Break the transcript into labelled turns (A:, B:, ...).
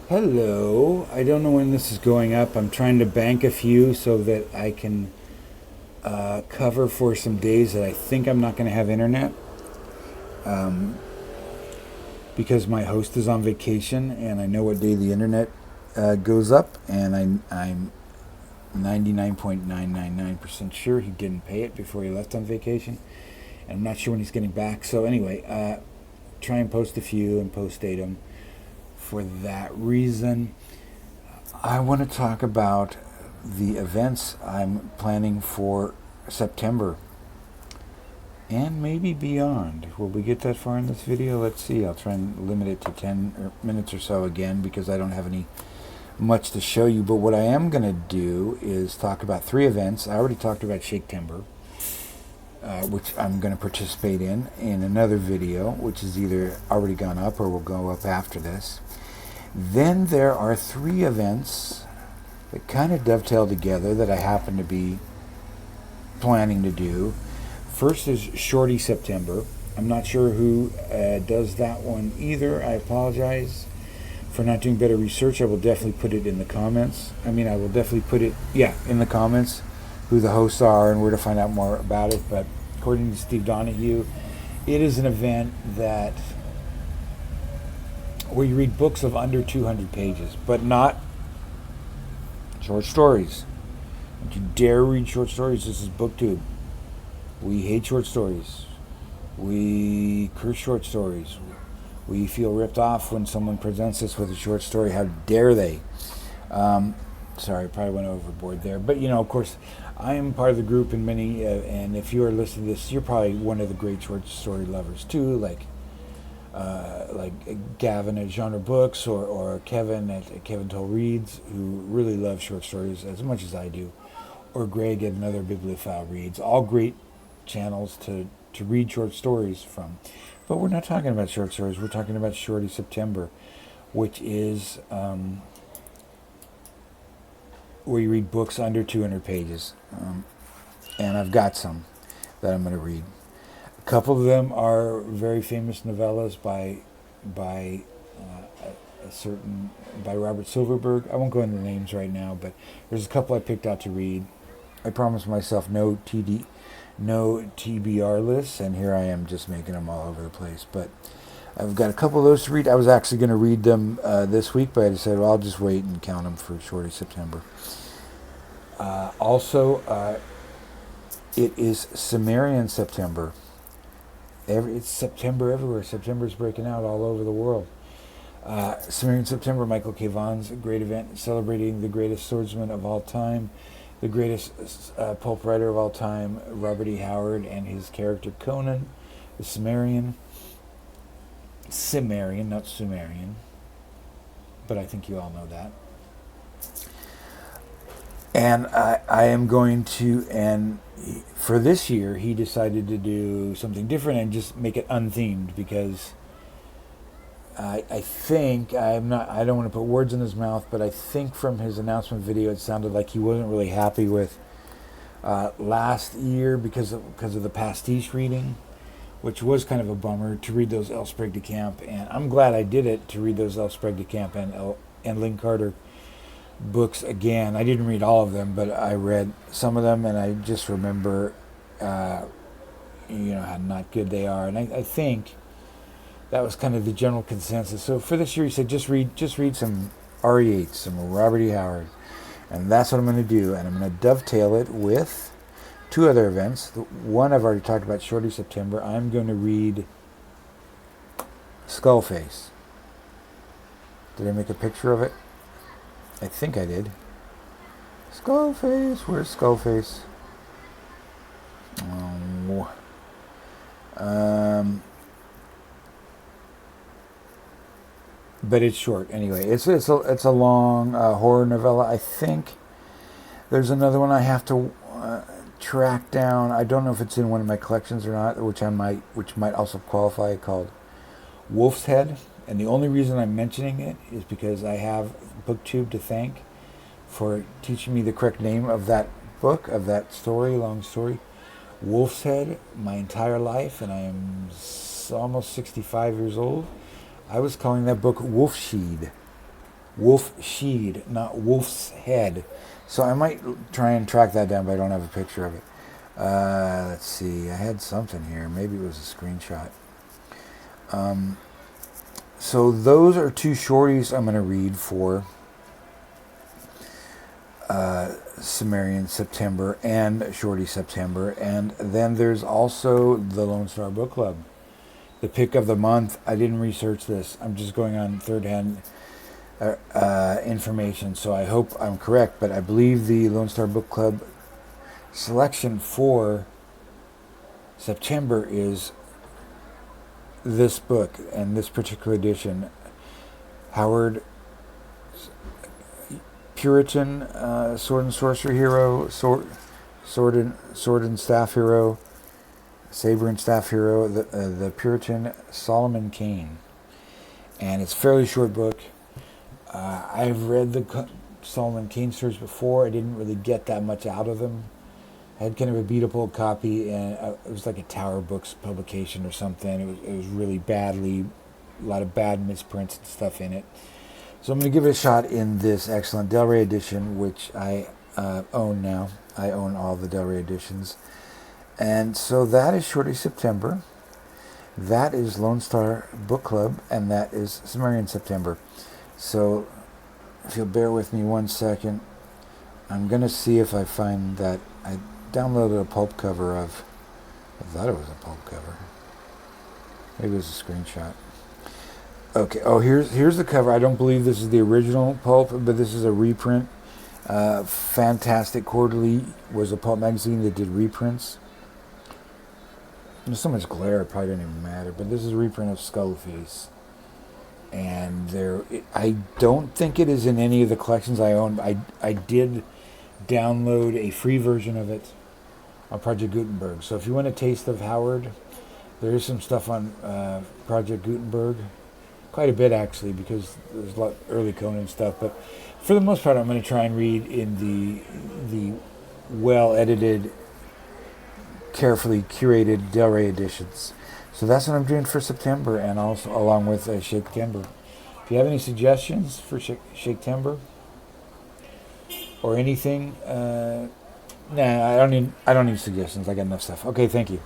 A: Hello. I don't know when this is going up. I'm trying to bank a few so that I can cover for some days that I think I'm not going to have internet because my host is on vacation and I know what day the internet goes up, and I'm 99.999% sure he didn't pay it before he left on vacation. And I'm not sure when he's getting back. So, anyway, try and post a few and post date them. For that reason, I want to talk about the events I'm planning for September and maybe beyond. Will we get that far in this video? Let's see. I'll try and limit it to 10 minutes or so again because I don't have any much to show you. But what I am going to do is talk about 3 events. I already talked about Shake Timber, which I'm going to participate in another video, which is either already gone up or will go up after this. Then there are 3 events that kind of dovetail together that I happen to be planning to do. First is Shorty September. I'm not sure who does that one either. I apologize for not doing better research. I will definitely put it in the comments. I will definitely put it, in the comments, who the hosts are and where to find out more about it. But according to Steve Donahue, it is an event where you read books of under 200 pages, but not short stories. Don't you dare read short stories. This is Booktube. We hate short stories. We curse short stories. We feel ripped off when someone presents us with a short story. How dare they? Sorry, I probably went overboard there. But, of course, I am part of the group in many, and if you are listening to this, you're probably one of the great short story lovers too, like Gavin at Genre Books or Kevin at Kevin Toll Reads, who really love short stories as much as I do, or Greg at Another Bibliophile Reads. All great channels to read short stories from. But we're not talking about short stories. We're talking about Shorty September, which is where you read books under 200 pages. And I've got some that I'm going to read. A couple of them are very famous novellas by Robert Silverberg. I won't go into names right now, but there's a couple I picked out to read. I promised myself no TBR lists, and here I am just making them all over the place. But I've got a couple of those to read. I was actually going to read them this week, but I decided, I'll just wait and count them for Shorty September. Also, it is Cimmerian September. It's September everywhere. September's breaking out all over the world. Cimmerian September, Michael K. Vaughan's great event celebrating the greatest swordsman of all time, the greatest pulp writer of all time, Robert E. Howard, and his character Conan, the Cimmerian, not Sumerian, but I think you all know that. And I am going to, and for this year, he decided to do something different and just make it unthemed, because I think, I don't want to put words in his mouth, but I think from his announcement video, it sounded like he wasn't really happy with last year because of the pastiche reading, which was kind of a bummer to read those L. Sprague de Camp. And I'm glad I did it, to read those L. Sprague de Camp and Lynn Carter books again. I didn't read all of them, but I read some of them, and I just remember, how not good they are. And I think that was kind of the general consensus. So for this year, he said, just read some RE8, some Robert E. Howard. And that's what I'm going to do. And I'm going to dovetail it with 2 other events. The one I've already talked about, Shorty September. I'm going to read Skullface. Did I make a picture of it? I think I did. Skullface, where's Skullface? But it's short anyway. It's a long horror novella. I think there's another one I have to track down. I don't know if it's in one of my collections or not, which might also qualify, called Wolf's Head. And the only reason I'm mentioning it is because I have Booktube to thank for teaching me the correct name of that book, of that long story. Wolf's Head, my entire life, and I am almost 65 years old. I was calling that book Wolfsheed. Wolf Sheed, not Wolf's Head. So I might try and track that down, but I don't have a picture of it. Let's see. I had something here. Maybe it was a screenshot. So those are two shorties I'm going to read for Sumerian September and Shorty September. And then there's also the Lone Star Book Club. The pick of the month. I didn't research this. I'm just going on third-hand information, so I hope I'm correct. But I believe the Lone Star Book Club selection for September is this book and this particular edition. Howard Puritan, sword and sorcery hero, sword and staff hero, saber and staff hero, the Puritan Solomon Kane. And it's a fairly short book. I've read the Solomon Kane stories before. I didn't really get that much out of them. I had kind of a beat-up copy, and it was like a Tower Books publication or something. It was really badly, a lot of bad misprints and stuff in it. So I'm going to give it a shot in this excellent Del Rey edition, which I own now. I own all the Del Rey editions. And so that is Shorty September. That is Lone Star Book Club, and that is Sumerian September. So if you'll bear with me 1 second, I'm going to see if I find that. I downloaded a pulp cover of, I thought it was a pulp cover. Maybe it was a screenshot. Okay, oh, here's the cover. I don't believe this is the original pulp, but this is a reprint. Fantastic Quarterly was a pulp magazine that did reprints. There's so much glare, it probably doesn't even matter, but this is a reprint of Skullface. And I don't think it is in any of the collections I own. I did download a free version of it on Project Gutenberg. So if you want a taste of Howard, there is some stuff on Project Gutenberg. Quite a bit, actually, because there's a lot of early Conan stuff. But for the most part, I'm going to try and read in the well-edited, carefully curated Del Rey editions. So that's what I'm doing for September, and also along with Shake-Tember. If you have any suggestions for Shake-Tember or anything, nah, I don't need suggestions. I got enough stuff. Okay, thank you.